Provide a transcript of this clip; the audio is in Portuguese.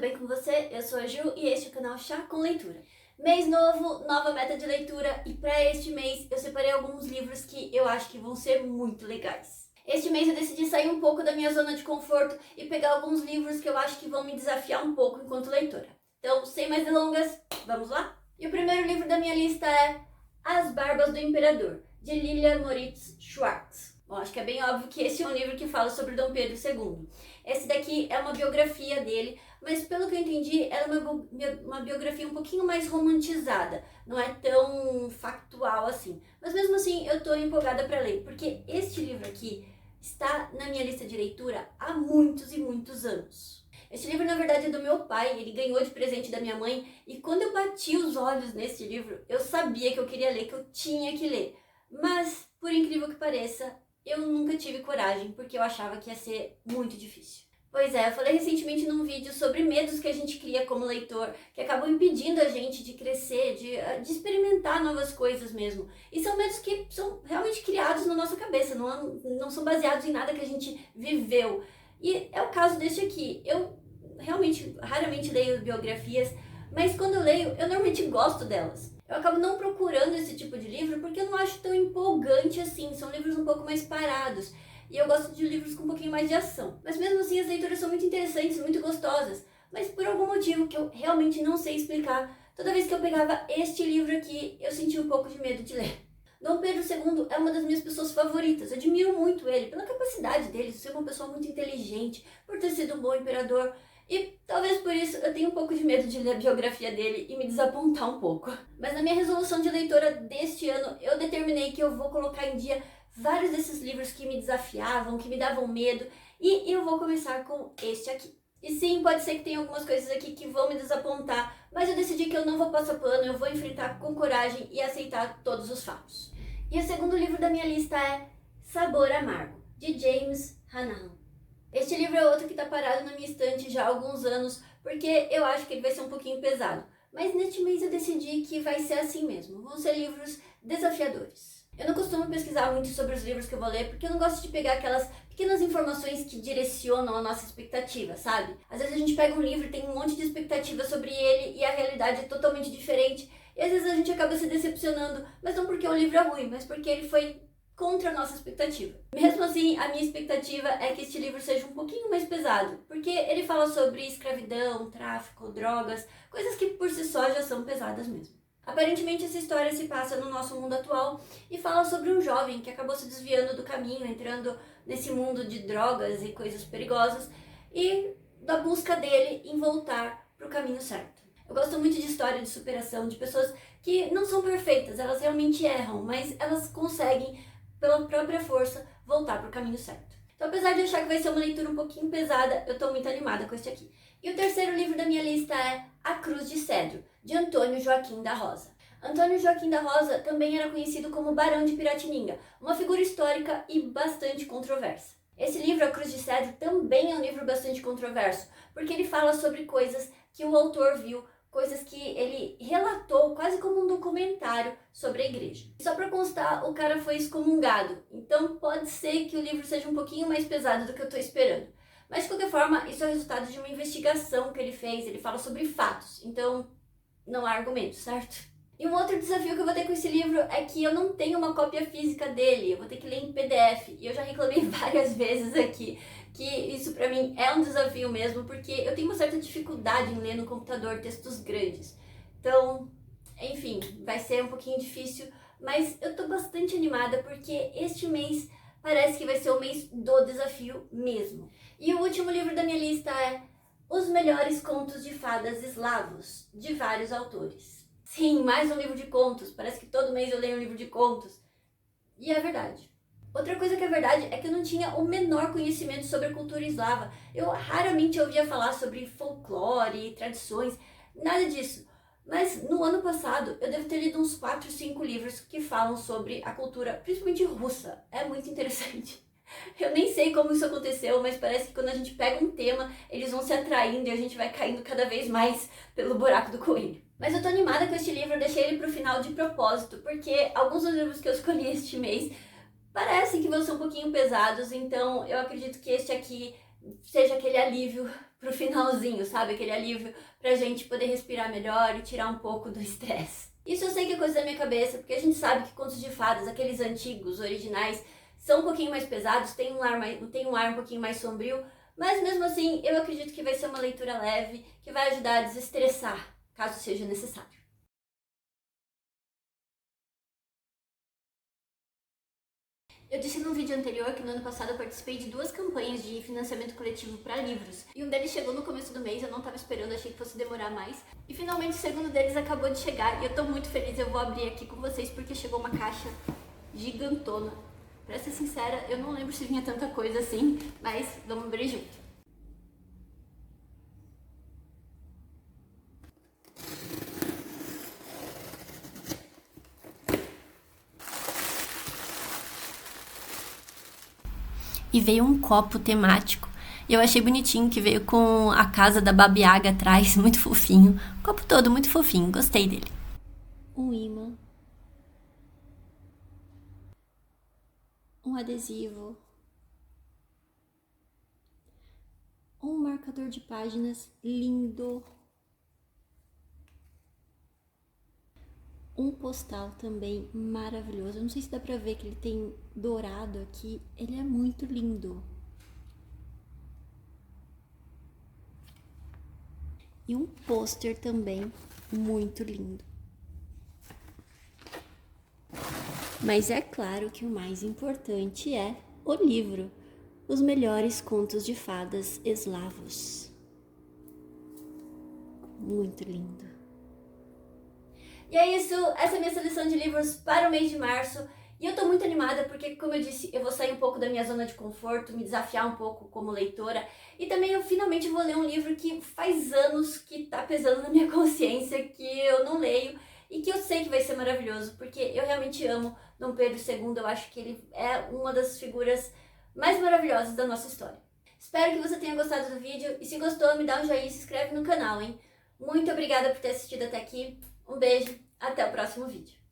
bem com você? Eu sou a Ju e este é o canal Chá com Leitura. Mês novo, nova meta de leitura e para este mês eu separei alguns livros que eu acho que vão ser muito legais. Este mês eu decidi sair um pouco da minha zona de conforto e pegar alguns livros que eu acho que vão me desafiar um pouco enquanto leitora. Então, sem mais delongas, vamos lá? E o primeiro livro da minha lista é As Barbas do Imperador, de Lilia Moritz Schwartz. Bom, acho que é bem óbvio que esse é um livro que fala sobre Dom Pedro II. Esse daqui é uma biografia dele, mas pelo que eu entendi, ela é uma biografia um pouquinho mais romantizada. Não é tão factual assim. Mas mesmo assim, eu tô empolgada para ler, porque este livro aqui está na minha lista de leitura há muitos e muitos anos. Este livro, na verdade, é do meu pai, ele ganhou de presente da minha mãe, e quando eu bati os olhos nesse livro, eu sabia que eu queria ler, que eu tinha que ler. Mas, por incrível que pareça, eu nunca tive coragem, porque eu achava que ia ser muito difícil. Pois é, eu falei recentemente num vídeo sobre medos que a gente cria como leitor, que acabam impedindo a gente de crescer, de experimentar novas coisas mesmo. E são medos que são realmente criados na nossa cabeça, não são baseados em nada que a gente viveu. E é o caso deste aqui. Eu realmente, raramente leio biografias, mas quando eu leio, eu normalmente gosto delas. Eu acabo não procurando esse tipo de livro porque eu não acho tão empolgante assim, são livros um pouco mais parados. E eu gosto de livros com um pouquinho mais de ação. Mas mesmo assim as leituras são muito interessantes, muito gostosas. Mas por algum motivo que eu realmente não sei explicar, toda vez que eu pegava este livro aqui, eu sentia um pouco de medo de ler. Dom Pedro II é uma das minhas pessoas favoritas, eu admiro muito ele, pela capacidade dele de ser uma pessoa muito inteligente, por ter sido um bom imperador. E talvez por isso eu tenha um pouco de medo de ler a biografia dele e me desapontar um pouco. Mas na minha resolução de leitora deste ano, eu determinei que eu vou colocar em dia vários desses livros que me desafiavam, que me davam medo, e eu vou começar com este aqui. E sim, pode ser que tenha algumas coisas aqui que vão me desapontar, mas eu decidi que eu não vou passar pano, eu vou enfrentar com coragem e aceitar todos os fatos. E o segundo livro da minha lista é Sabor Amargo, de James Hanahan. Este livro é outro que está parado na minha estante já há alguns anos, porque eu acho que ele vai ser um pouquinho pesado. Mas neste mês eu decidi que vai ser assim mesmo, vão ser livros desafiadores. Eu não costumo pesquisar muito sobre os livros que eu vou ler, porque eu não gosto de pegar aquelas pequenas informações que direcionam a nossa expectativa, sabe? Às vezes a gente pega um livro e tem um monte de expectativa sobre ele e a realidade é totalmente diferente. E às vezes a gente acaba se decepcionando, mas não porque o livro é ruim, mas porque ele foi contra a nossa expectativa. Mesmo assim, a minha expectativa é que este livro seja um pouquinho mais pesado, porque ele fala sobre escravidão, tráfico, drogas, coisas que por si só já são pesadas mesmo. Aparentemente essa história se passa no nosso mundo atual e fala sobre um jovem que acabou se desviando do caminho, entrando nesse mundo de drogas e coisas perigosas e da busca dele em voltar para o caminho certo. Eu gosto muito de história de superação, de pessoas que não são perfeitas, elas realmente erram, mas elas conseguem, pela própria força, voltar para o caminho certo. Então, apesar de achar que vai ser uma leitura um pouquinho pesada, eu estou muito animada com este aqui. E o terceiro livro da minha lista é A Cruz de Cedro, de Antônio Joaquim da Rosa. Antônio Joaquim da Rosa também era conhecido como Barão de Piratininga, uma figura histórica e bastante controversa. Esse livro, A Cruz de Cedro, também é um livro bastante controverso, porque ele fala sobre coisas que o autor viu, coisas que ele relatou quase como um documentário sobre a igreja. Só para constar, o cara foi excomungado, então pode ser que o livro seja um pouquinho mais pesado do que eu estou esperando. Mas de qualquer forma, isso é o resultado de uma investigação que ele fez, ele fala sobre fatos, então não há argumentos, certo? E um outro desafio que eu vou ter com esse livro é que eu não tenho uma cópia física dele, eu vou ter que ler em PDF, e eu já reclamei várias vezes aqui que isso pra mim é um desafio mesmo, porque eu tenho uma certa dificuldade em ler no computador textos grandes. Então, enfim, vai ser um pouquinho difícil, mas eu tô bastante animada porque este mês parece que vai ser o mês do desafio mesmo. E o último livro da minha lista é Os Melhores Contos de Fadas Eslavos, de vários autores. Sim, mais um livro de contos, parece que todo mês eu leio um livro de contos. E é verdade. Outra coisa que é verdade é que eu não tinha o menor conhecimento sobre a cultura eslava. Eu raramente ouvia falar sobre folclore, tradições, nada disso. Mas no ano passado eu devo ter lido uns 4, 5 livros que falam sobre a cultura, principalmente russa. É muito interessante. Eu nem sei como isso aconteceu, mas parece que quando a gente pega um tema, eles vão se atraindo e a gente vai caindo cada vez mais pelo buraco do coelho. Mas eu tô animada com este livro, eu deixei ele pro final de propósito, porque alguns dos livros que eu escolhi este mês parecem que vão ser um pouquinho pesados, então eu acredito que este aqui seja aquele alívio pro finalzinho, sabe? Aquele alívio pra gente poder respirar melhor e tirar um pouco do estresse. Isso eu sei que é coisa da minha cabeça, porque a gente sabe que contos de fadas, aqueles antigos, originais, são um pouquinho mais pesados, tem um ar um pouquinho mais sombrio, mas mesmo assim eu acredito que vai ser uma leitura leve, que vai ajudar a desestressar, caso seja necessário. Eu disse no vídeo anterior que no ano passado eu participei de 2 campanhas de financiamento coletivo para livros. E um deles chegou no começo do mês, eu não estava esperando, achei que fosse demorar mais. E finalmente o segundo deles acabou de chegar e eu tô muito feliz, eu vou abrir aqui com vocês porque chegou uma caixa gigantona. Pra ser sincera, eu não lembro se vinha tanta coisa assim, mas vamos abrir junto. E veio um copo temático. E eu achei bonitinho que veio com a casa da Baba Yaga atrás, muito fofinho. O copo todo muito fofinho, gostei dele. Um imã. Um adesivo. Um marcador de páginas lindo. Um postal também maravilhoso. Eu não sei se dá pra ver que ele tem dourado aqui. Ele é muito lindo. E um pôster também muito lindo. Mas é claro que o mais importante é o livro, Os Melhores Contos de Fadas Eslavos. Muito lindo. E é isso, essa é a minha seleção de livros para o mês de março. E eu tô muito animada porque, como eu disse, eu vou sair um pouco da minha zona de conforto, me desafiar um pouco como leitora. E também eu finalmente vou ler um livro que faz anos que tá pesando na minha consciência, que eu não leio e que eu sei que vai ser maravilhoso, porque eu realmente amo Dom Pedro II, eu acho que ele é uma das figuras mais maravilhosas da nossa história. Espero que você tenha gostado do vídeo e se gostou, me dá um joinha e se inscreve no canal, hein? Muito obrigada por ter assistido até aqui, um beijo, até o próximo vídeo.